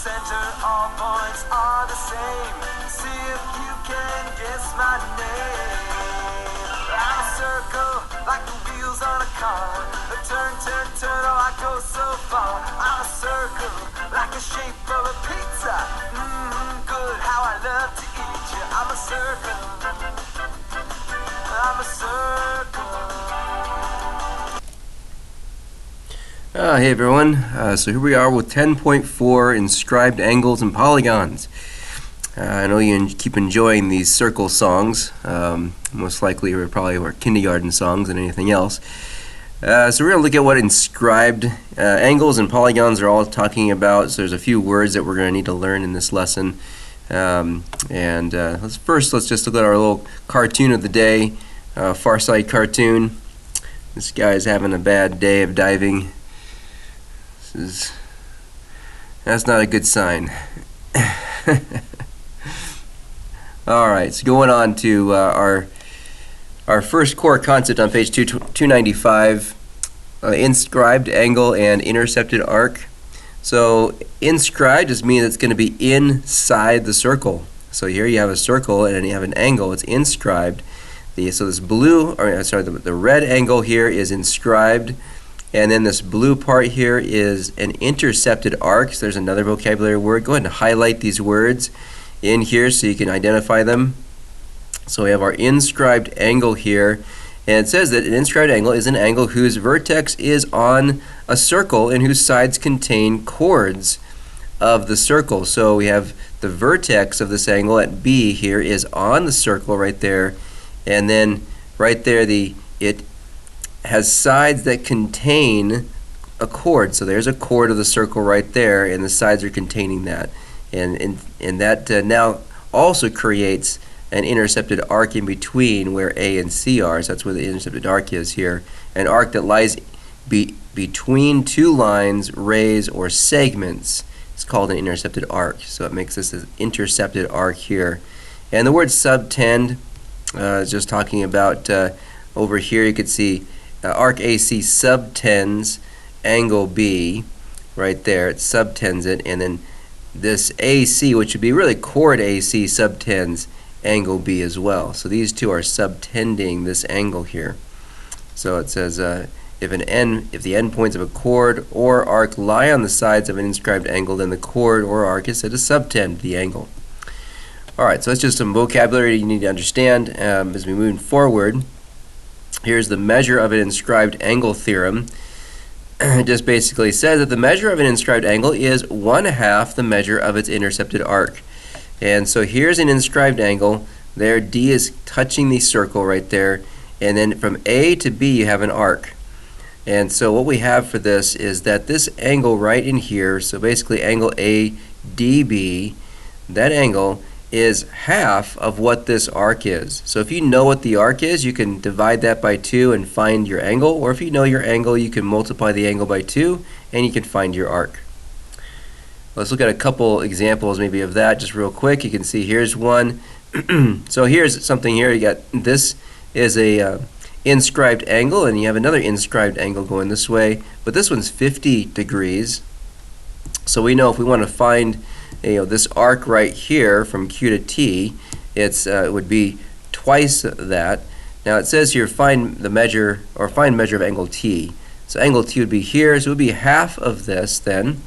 center, all points are the same. See if you can guess my name. I'm a circle, like the wheels on a car. Turn, turn, turn, oh I go so far. I'm a circle, like the shape of a pizza. Good, how I love to eat you. I'm a circle, I'm a circle. Hey everyone, so here we are with 10.4 inscribed angles and polygons. I know you keep enjoying these circle songs. Most likely we're probably more kindergarten songs than anything else. So we're going to look at what inscribed angles and polygons are all talking about. So there's a few words that we're going to need to learn in this lesson. Let's just look at our little cartoon of the day, Far Side cartoon. This guy's having a bad day of diving. That's not a good sign. Alright, so going on to our first core concept on page 295, inscribed angle and intercepted arc. So inscribed just means it's going to be inside the circle. So here you have a circle and then you have an angle. It's inscribed. So this the red angle here is inscribed. And then this blue part here is an intercepted arc. So there's another vocabulary word. Go ahead and highlight these words in here so you can identify them. So we have our inscribed angle here. And it says that an inscribed angle is an angle whose vertex is on a circle and whose sides contain chords of the circle. So we have the vertex of this angle at B here is on the circle right there. And then right there it has sides that contain a chord. So there's a chord of the circle right there, and the sides are containing that. And that now also creates an intercepted arc in between where A and C are. So that's where the intercepted arc is here. An arc that lies between two lines, rays, or segments is called an intercepted arc. So it makes this an intercepted arc here. And the word subtend is just talking about over here you could see arc AC subtends angle B right there. It subtends it, and then this AC, which would be really chord AC, subtends angle B as well. So these two are subtending this angle here. So it says if the endpoints of a chord or arc lie on the sides of an inscribed angle, then the chord or arc is said to subtend the angle. Alright, so that's just some vocabulary you need to understand as we move forward. Here's the measure of an inscribed angle theorem. It just basically says that the measure of an inscribed angle is 1/2 the measure of its intercepted arc. And so here's an inscribed angle. There, D is touching the circle right there. And then from A to B, you have an arc. And so what we have for this is that this angle right in here, so basically angle ADB, that angle is half of what this arc is. So if you know what the arc is, you can divide that by 2 and find your angle, or if you know your angle, you can multiply the angle by 2 and you can find your arc. Let's look at a couple examples maybe of that just real quick. You can see here's one. So here's something here. You got this is a inscribed angle, and you have another inscribed angle going this way, but this one's 50 degrees. So we know if we want to find this arc right here from Q to T, it would be twice that. Now it says here find the measure or find measure of angle T. So angle T would be here, so it would be half of this then.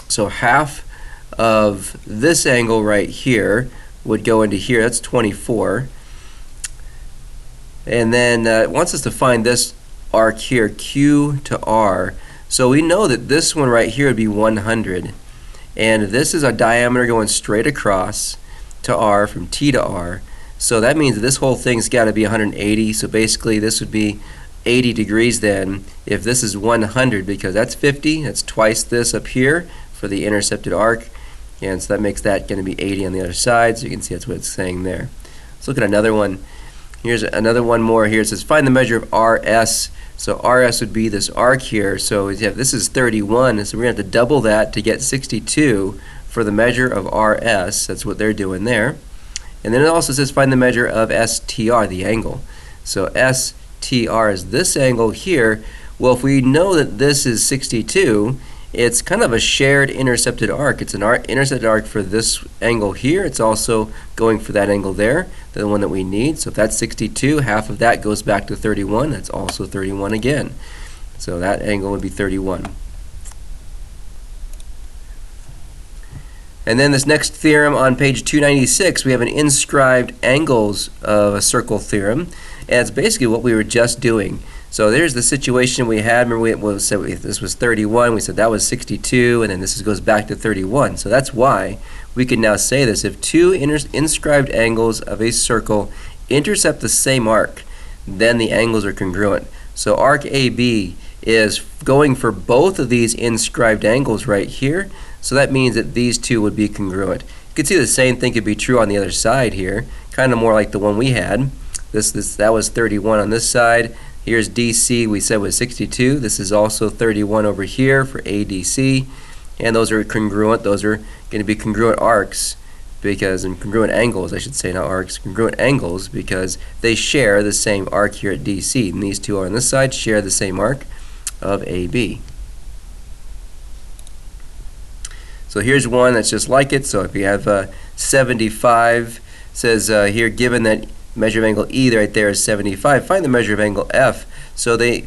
So half of this angle right here would go into here. That's 24. And then it wants us to find this arc here, Q to R. So we know that this one right here would be 100. And this is a diameter going straight across to R from T to R. So that means that this whole thing's got to be 180. So basically this would be 80 degrees then if this is 100, because that's 50. That's twice this up here for the intercepted arc. And so that makes that going to be 80 on the other side. So you can see that's what it's saying there. Let's look at another one. Here's another one more here. It says find the measure of RS. So RS would be this arc here. So this is 31, so we're going to have to double that to get 62 for the measure of RS. That's what they're doing there. And then it also says find the measure of STR, the angle. So STR is this angle here. Well, if we know that this is 62 it's kind of a shared intercepted arc. It's an intercepted arc for this angle here. It's also going for that angle there, the one that we need. So if that's 62, half of that goes back to 31. That's also 31 again. So that angle would be 31. And then this next theorem on page 296, we have an inscribed angles of a circle theorem. And it's basically what we were just doing. So there's the situation we had. Remember, this was 31. We said that was 62, and then this goes back to 31. So that's why we can now say this. If two inscribed angles of a circle intercept the same arc, then the angles are congruent. So arc AB is going for both of these inscribed angles right here. So that means that these two would be congruent. You can see the same thing could be true on the other side here, kind of more like the one we had. That was 31 on this side. Here's DC, we said was 62. This is also 31 over here for ADC. And those are congruent. Those are going to be congruent arcs, and congruent angles, I should say, not arcs, congruent angles, because they share the same arc here at DC. And these two on this side share the same arc of AB. So here's one that's just like it. So if you have 75, says here, given that measure of angle E right there is 75, find the measure of angle F. So the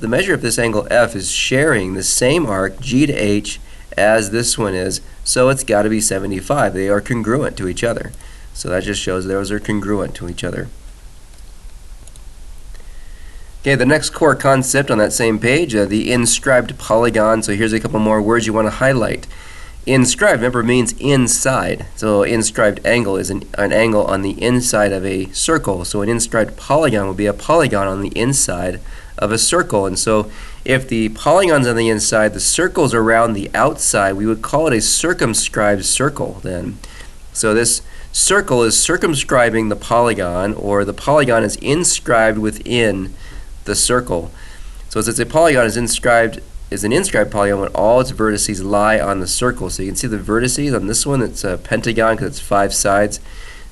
measure of this angle F is sharing the same arc, G to H, as this one is, so it's got to be 75. They are congruent to each other. So that just shows those are congruent to each other. Okay, the next core concept on that same page, the inscribed polygon. So here's a couple more words you want to highlight. Inscribed, remember, means inside. So inscribed angle is an angle on the inside of a circle. So an inscribed polygon would be a polygon on the inside of a circle. And so if the polygon's on the inside, the circle's around the outside, we would call it a circumscribed circle then. So this circle is circumscribing the polygon, or the polygon is inscribed within the circle. So since a polygon is an inscribed polygon when all its vertices lie on the circle. So you can see the vertices on this one, it's a pentagon because it's 5 sides.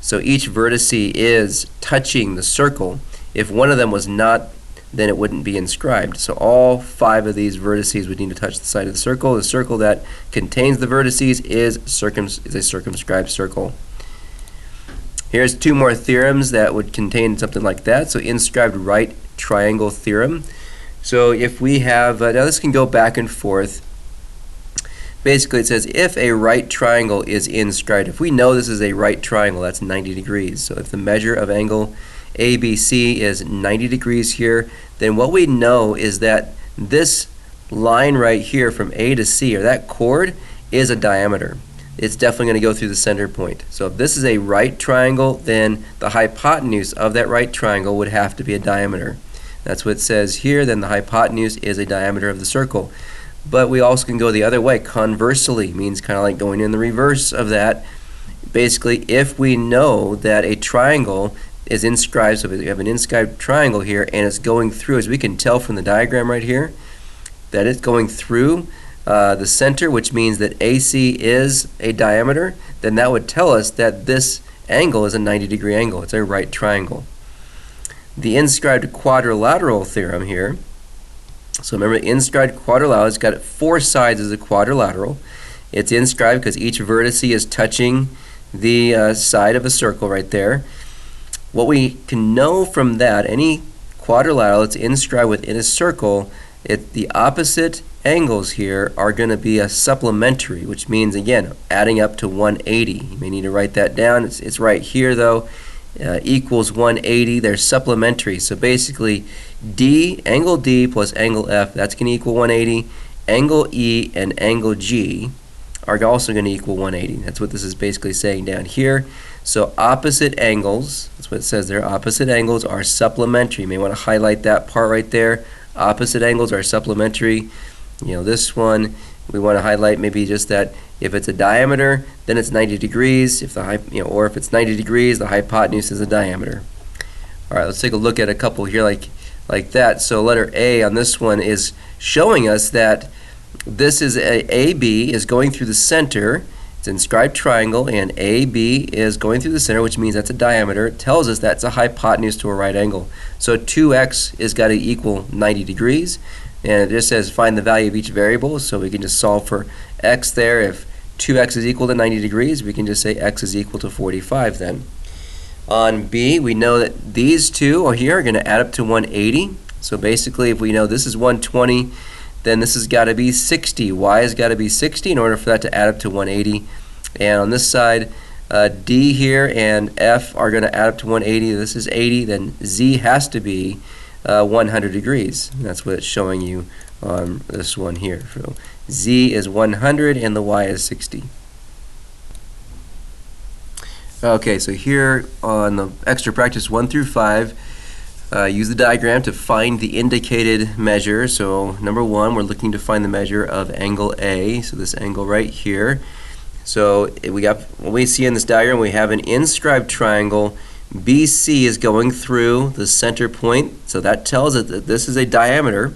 So each vertex is touching the circle. If one of them was not, then it wouldn't be inscribed. So all 5 of these vertices would need to touch the side of the circle. The circle that contains the vertices is a circumscribed circle. Here's 2 more theorems that would contain something like that. So inscribed right triangle theorem. So if we have, now this can go back and forth. Basically it says if a right triangle is inscribed, if we know this is a right triangle, that's 90 degrees. So if the measure of angle ABC is 90 degrees here, then what we know is that this line right here from A to C, or that chord, is a diameter. It's definitely going to go through the center point. So if this is a right triangle, then the hypotenuse of that right triangle would have to be a diameter. That's what it says here. Then the hypotenuse is a diameter of the circle. But we also can go the other way. Conversely means kind of like going in the reverse of that. Basically, if we know that a triangle is inscribed, so we have an inscribed triangle here, and it's going through, as we can tell from the diagram right here, that it's going through the center, which means that AC is a diameter, then that would tell us that this angle is a 90-degree angle. It's a right triangle. The inscribed quadrilateral theorem here. So remember, the inscribed quadrilateral, it's got 4 sides as a quadrilateral. It's inscribed because each vertex is touching the side of a circle right there. What we can know from that, any quadrilateral that's inscribed within a circle, the opposite angles here are going to be a supplementary, which means, again, adding up to 180. You may need to write that down. It's right here, though. Equals 180. They're supplementary. So basically, angle D plus angle F, that's going to equal 180. Angle E and angle G are also going to equal 180. That's what this is basically saying down here. So opposite angles, that's what it says there, opposite angles are supplementary. You may want to highlight that part right there. Opposite angles are supplementary. You know, this one, we want to highlight maybe just that if it's a diameter, then it's 90 degrees. If or if it's 90 degrees, the hypotenuse is a diameter. All right, let's take a look at a couple here like that. So letter A on this one is showing us that this is AB is going through the center. It's an inscribed triangle, and AB is going through the center, which means that's a diameter. It tells us that's a hypotenuse to a right angle. So 2x is got to equal 90 degrees. And it just says find the value of each variable, so we can just solve for x there. If 2x is equal to 90 degrees, we can just say x is equal to 45 then. On B, we know that these two here are going to add up to 180. So basically, if we know this is 120, then this has got to be 60. Y has got to be 60 in order for that to add up to 180. And on this side, D here and F are going to add up to 180. This is 80. Then Z has to be 100 degrees. And that's what it's showing you on this one here. So Z is 100 and the Y is 60. Okay, so here on the extra practice 1 through 5, use the diagram to find the indicated measure. So number 1, we're looking to find the measure of angle A. So this angle right here. So what we see in this diagram, we have an inscribed triangle. BC is going through the center point, so that tells us that this is a diameter.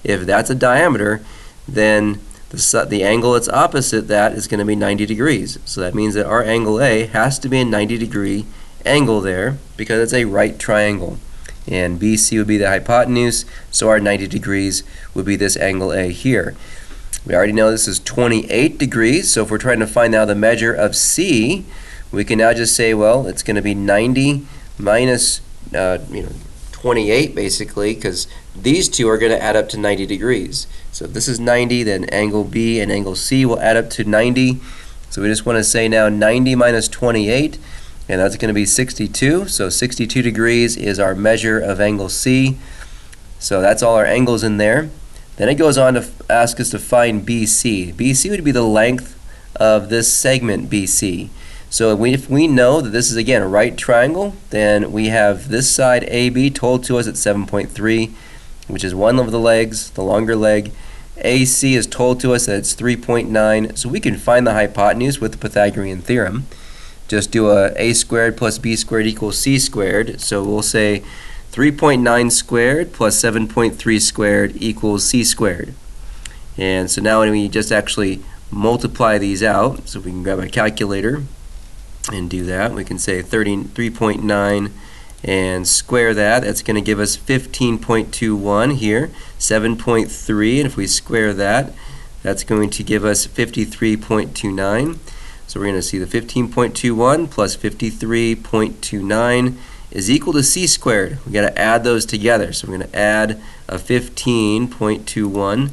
If that's a diameter, then the angle that's opposite that is going to be 90 degrees. So that means that our angle A has to be a 90-degree angle there because it's a right triangle. And BC would be the hypotenuse, so our 90 degrees would be this angle A here. We already know this is 28 degrees, so if we're trying to find now the measure of C, we can now just say, well, it's going to be 90 minus 28 basically, because these two are going to add up to 90 degrees. So if this is 90, then angle B and angle C will add up to 90. So we just want to say now 90 minus 28, and that's going to be 62. So 62 degrees is our measure of angle C. So that's all our angles in there. Then it goes on to ask us to find BC. BC would be the length of this segment BC. So if we know that this is, again, a right triangle, then we have this side AB told to us at 7.3, which is one of the legs, the longer leg. AC is told to us that it's 3.9, so we can find the hypotenuse with the Pythagorean theorem. Just do a squared plus b squared equals c squared, so we'll say 3.9 squared plus 7.3 squared equals c squared. And so now when we just actually multiply these out, so we can grab a calculator and do that, we can say 3.9 and square that. That's going to give us 15.21 here, 7.3, and if we square that, that's going to give us 53.29. So we're going to see the 15.21 plus 53.29 is equal to c squared. We've got to add those together. So we're going to add a 15.21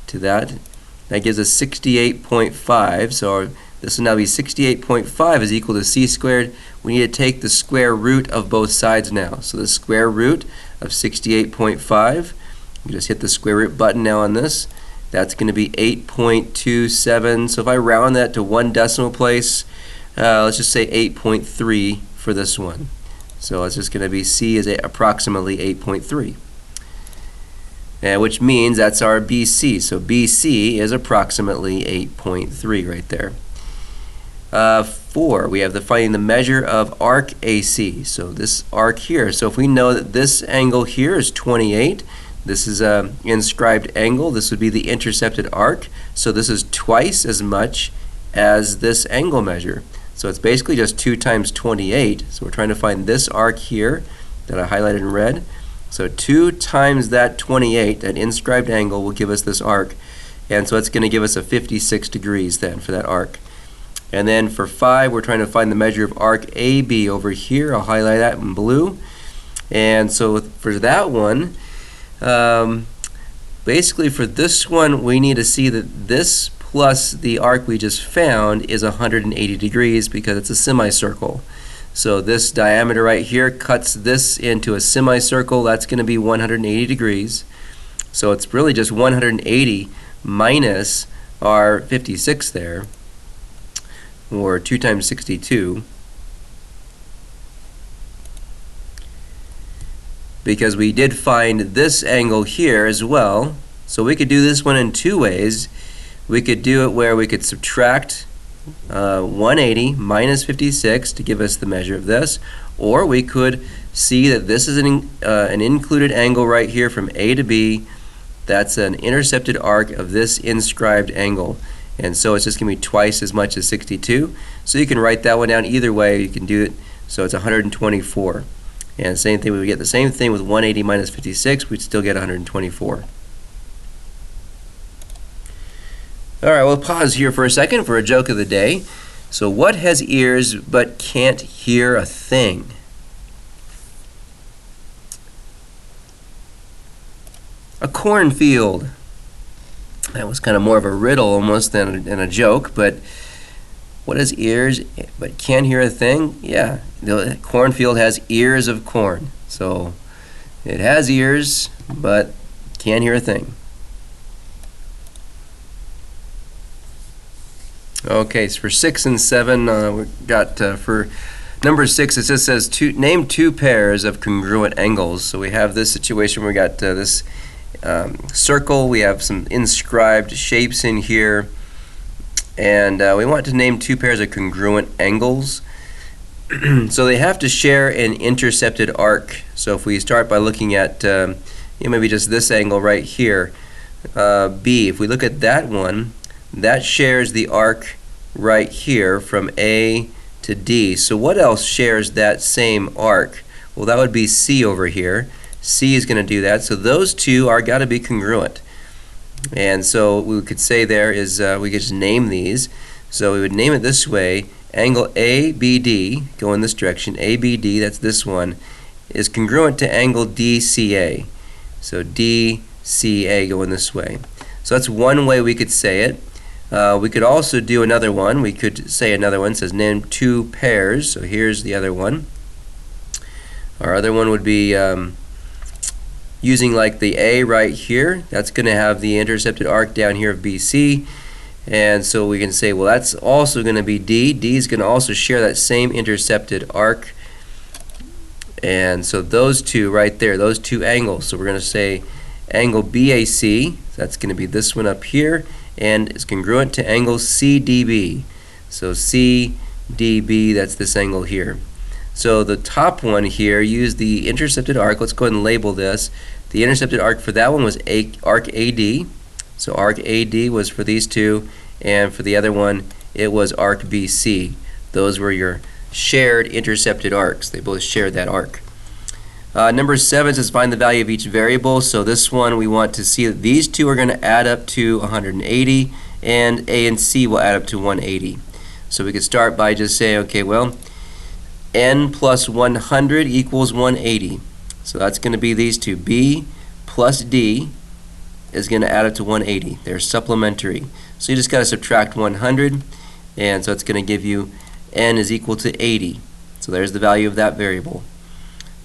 to that. That gives us 68.5. So this will now be 68.5 is equal to c squared. We need to take the square root of both sides now. So the square root of 68.5, you just hit the square root button now on this. That's going to be 8.27. So if I round that to one decimal place, let's just say 8.3 for this one. So it's just going to be C is approximately 8.3. Which means that's our BC. So BC is approximately 8.3 right there. 4, we have finding the measure of arc AC. So this arc here. So if we know that this angle here is 28, this is an inscribed angle. This would be the intercepted arc. So this is twice as much as this angle measure. So it's basically just 2 times 28. So we're trying to find this arc here that I highlighted in red. So 2 times that 28, that inscribed angle, will give us this arc. And so it's going to give us a 56 degrees then for that arc. And then for 5, we're trying to find the measure of arc AB over here. I'll highlight that in blue. And so for that one, basically for this one, we need to see that this plus the arc we just found is 180 degrees because it's a semicircle. So this diameter right here cuts this into a semicircle. That's going to be 180 degrees. So it's really just 180 minus our 56 there, or 2 times 62. Because we did find this angle here as well. So we could do this one in 2 ways. We could do it where we could subtract 180 minus 56 to give us the measure of this, or we could see that this is an included angle right here from A to B. That's an intercepted arc of this inscribed angle, and so it's just going to be twice as much as 62. So you can write that one down either way. You can do it so it's 124. And same thing, we would get the same thing with 180 minus 56. We'd still get 124. All right, we'll pause here for a second for a joke of the day. So what has ears but can't hear a thing? A cornfield. That was kind of more of a riddle almost than a joke, but what has ears but can't hear a thing? Yeah, the cornfield has ears of corn. So it has ears but can't hear a thing. Okay, so for 6 and 7, we've got for number 6, it just says name two pairs of congruent angles. So we have this situation where we got this circle, we have some inscribed shapes in here, and we want to name two pairs of congruent angles. So they have to share an intercepted arc. So if we start by looking at maybe just this angle right here, B, if we look at that one, that shares the arc right here from A to D. So what else shares that same arc? Well, that would be C over here. C is going to do that. So those two are got to be congruent. And so we could say there is, we could just name these. So we would name it this way. Angle ABD, go in this direction. ABD, that's this one, is congruent to angle DCA. So DCA going this way. So that's one way we could say it. We could also do another one. We could say another one. It says name two pairs. So here's the other one. Our other one would be using like the A right here. That's going to have the intercepted arc down here of BC. And so we can say, well, that's also going to be D. D is going to also share that same intercepted arc. And so those two right there, those two angles. So we're going to say angle BAC. That's going to be this one up here. And it's congruent to angle CDB. So CDB, that's this angle here. So the top one here, use the intercepted arc. Let's go ahead and label this. The intercepted arc for that one was arc AD. So arc AD was for these two, and for the other one, it was arc BC. Those were your shared intercepted arcs. They both shared that arc. Number 7 says find the value of each variable. So this one we want to see that these two are going to add up to 180, and A and C will add up to 180. So we could start by just saying, okay, well, n plus 100 equals 180. So that's going to be these two. B plus D is going to add up to 180. They're supplementary. So you just got to subtract 100, and so it's going to give you n is equal to 80. So there's the value of that variable.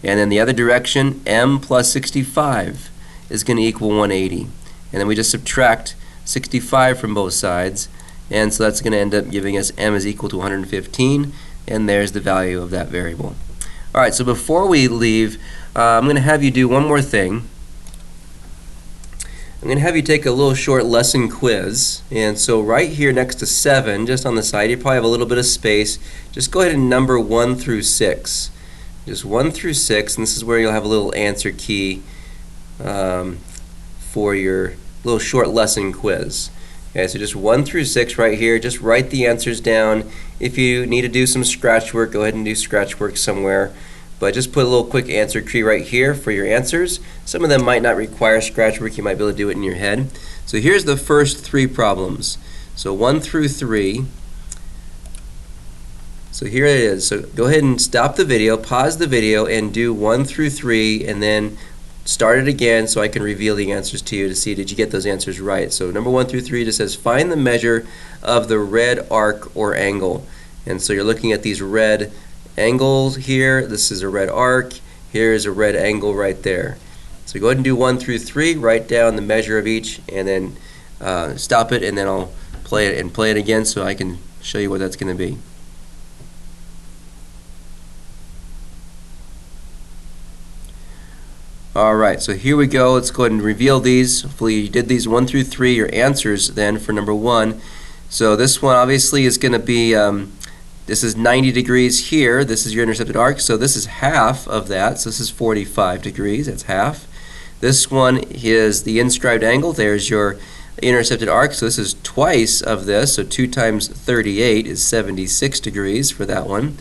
And then the other direction, m plus 65 is going to equal 180. And then we just subtract 65 from both sides, and so that's going to end up giving us m is equal to 115, and there's the value of that variable. All right, so before we leave, I'm going to have you do one more thing. I'm going to have you take a little short lesson quiz, and so right here next to 7, just on the side, you probably have a little bit of space. Just go ahead and number 1 through 6. Just 1 through 6, and this is where you'll have a little answer key for your little short lesson quiz. Okay, so just 1 through 6 right here. Just write the answers down. If you need to do some scratch work, go ahead and do scratch work somewhere. But just put a little quick answer key right here for your answers. Some of them might not require scratch work. You might be able to do it in your head. So here's the first 3 problems. So 1 through 3. So here it is. So go ahead and stop the video, pause the video, and do 1 through 3, and then start it again so I can reveal the answers to you to see did you get those answers right. So number 1 through 3 just says find the measure of the red arc or angle. And so you're looking at these red angles here. This is a red arc. Here is a red angle right there. So go ahead and do 1 through 3, write down the measure of each, and then stop it, and then I'll play it again so I can show you what that's going to be. Alright, so here we go. Let's go ahead and reveal these. Hopefully you did these 1 through 3, your answers then for number 1. So this one obviously is going to be, this is 90 degrees here. This is your intercepted arc. So this is half of that. So this is 45 degrees. That's half. This one is the inscribed angle. There's your intercepted arc. So this is twice of this. So 2 times 38 is 76 degrees for that one.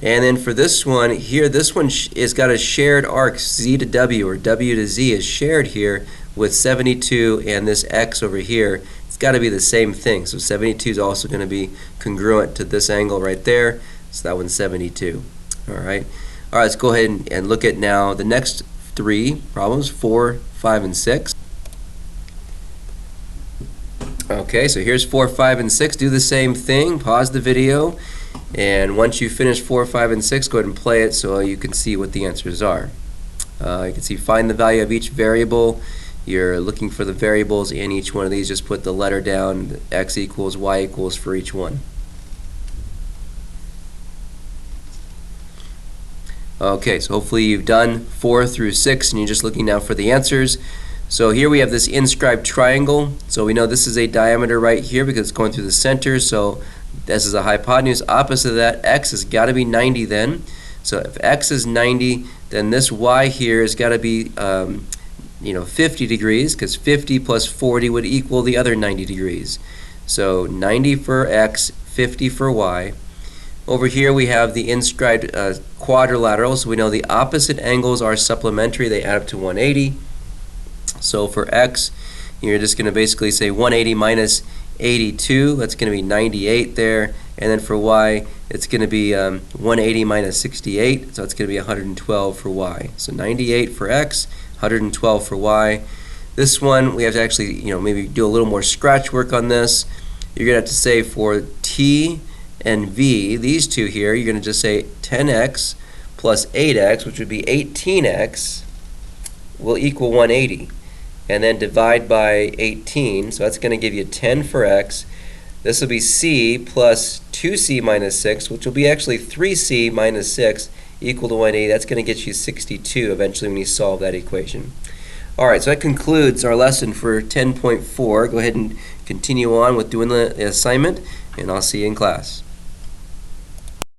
And then for this one here, this one is got a shared arc, Z to W or W to Z is shared here with 72, and this X over here, it's got to be the same thing. So 72 is also going to be congruent to this angle right there. So that one's 72. All right. All right, let's go ahead and look at now the next three problems, 4, 5, and 6. Okay, so here's 4, 5, and 6. Do the same thing. Pause the video, and once you finish 4, 5, and 6, go ahead and play it so you can see what the answers are. You can see find the value of each variable. You're looking for the variables in each one of these. Just put the letter down, x equals, y equals for each one. Okay, so hopefully you've done 4 through 6 and you're just looking now for the answers. So here we have this inscribed triangle. So we know this is a diameter right here because it's going through the center. So this is a hypotenuse. Opposite of that, x has got to be 90 then. So if x is 90, then this y here has got to be 50 degrees, because 50 plus 40 would equal the other 90 degrees. So 90 for x, 50 for y. Over here we have the inscribed quadrilateral, so we know the opposite angles are supplementary. They add up to 180. So for x, you're just going to basically say 180 minus 82. That's going to be 98 there. And then for y, it's going to be 180 minus 68. So it's going to be 112 for y. So 98 for x, 112 for y. This one, we have to actually, maybe do a little more scratch work on this. You're going to have to say for t and v, these two here, you're going to just say 10x plus 8x, which would be 18x, will equal 180. And then divide by 18, so that's going to give you 10 for x. This will be c plus 2c minus 6, which will be actually 3c minus 6 equal to 180. That's going to get you 62 eventually when you solve that equation. All right, so that concludes our lesson for 10.4. Go ahead and continue on with doing the assignment, and I'll see you in class.